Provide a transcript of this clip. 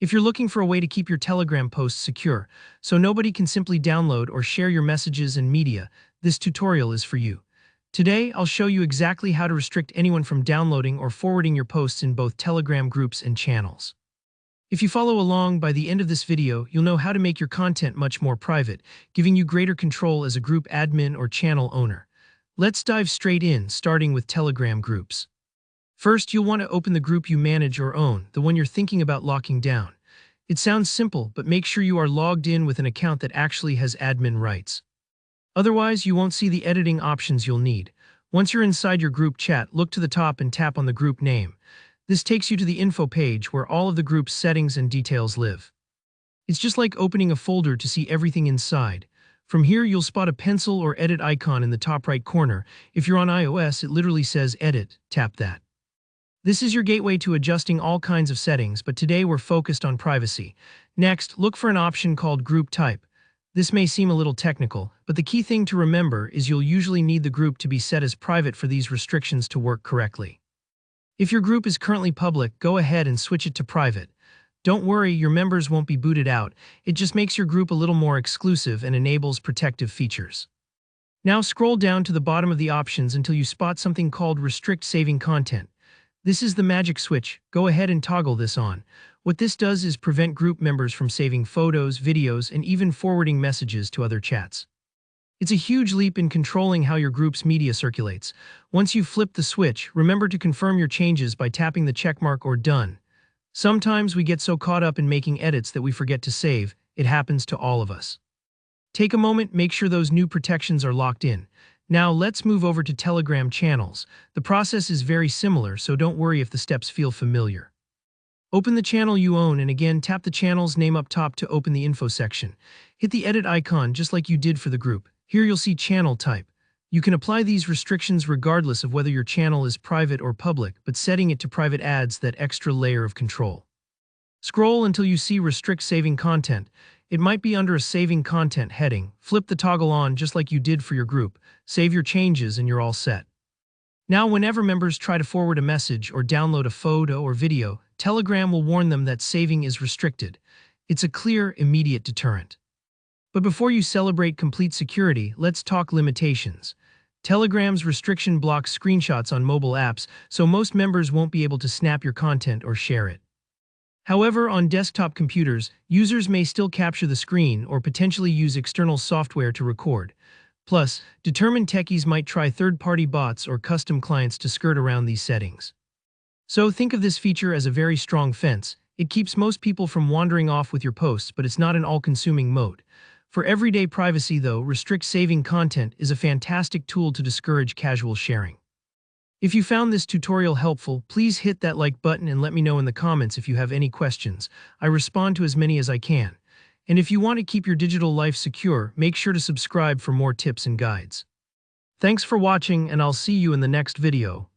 If you're looking for a way to keep your Telegram posts secure, so nobody can simply download or share your messages and media, this tutorial is for you. Today, I'll show you exactly how to restrict anyone from downloading or forwarding your posts in both Telegram groups and channels. If you follow along, by the end of this video, you'll know how to make your content much more private, giving you greater control as a group admin or channel owner. Let's dive straight in, starting with Telegram groups. First, you'll want to open the group you manage or own, the one you're thinking about locking down. It sounds simple, but make sure you are logged in with an account that actually has admin rights. Otherwise, you won't see the editing options you'll need. Once you're inside your group chat, look to the top and tap on the group name. This takes you to the info page where all of the group's settings and details live. It's just like opening a folder to see everything inside. From here, you'll spot a pencil or edit icon in the top right corner. If you're on iOS, it literally says Edit. Tap that. This is your gateway to adjusting all kinds of settings, but today we're focused on privacy. Next, look for an option called Group Type. This may seem a little technical, but the key thing to remember is you'll usually need the group to be set as private for these restrictions to work correctly. If your group is currently public, go ahead and switch it to private. Don't worry, your members won't be booted out. It just makes your group a little more exclusive and enables protective features. Now scroll down to the bottom of the options until you spot something called Restrict Saving Content. This is the magic switch. Go ahead and toggle this on. What this does is prevent group members from saving photos, videos, and even forwarding messages to other chats. It's a huge leap in controlling how your group's media circulates. Once you've flipped the switch, remember to confirm your changes by tapping the checkmark or Done. Sometimes we get so caught up in making edits that we forget to save. It happens to all of us. Take a moment, make sure those new protections are locked in. Now let's move over to Telegram channels. The process is very similar, so don't worry if the steps feel familiar. Open the channel you own and again tap the channel's name up top to open the info section. Hit the edit icon just like you did for the group. Here you'll see channel type. You can apply these restrictions regardless of whether your channel is private or public, but setting it to private adds that extra layer of control. Scroll until you see Restrict Saving Content. It might be under a Saving Content heading. Flip the toggle on just like you did for your group. Save your changes and you're all set. Now, whenever members try to forward a message or download a photo or video, Telegram will warn them that saving is restricted. It's a clear, immediate deterrent. But before you celebrate complete security, let's talk limitations. Telegram's restriction blocks screenshots on mobile apps, so most members won't be able to snap your content or share it. However, on desktop computers, users may still capture the screen or potentially use external software to record. Plus, determined techies might try third-party bots or custom clients to skirt around these settings. So think of this feature as a very strong fence. It keeps most people from wandering off with your posts, but it's not an all-consuming mode. For everyday privacy, though, Restrict Saving Content is a fantastic tool to discourage casual sharing. If you found this tutorial helpful, please hit that like button and let me know in the comments if you have any questions. I respond to as many as I can. And if you want to keep your digital life secure, make sure to subscribe for more tips and guides. Thanks for watching, and I'll see you in the next video.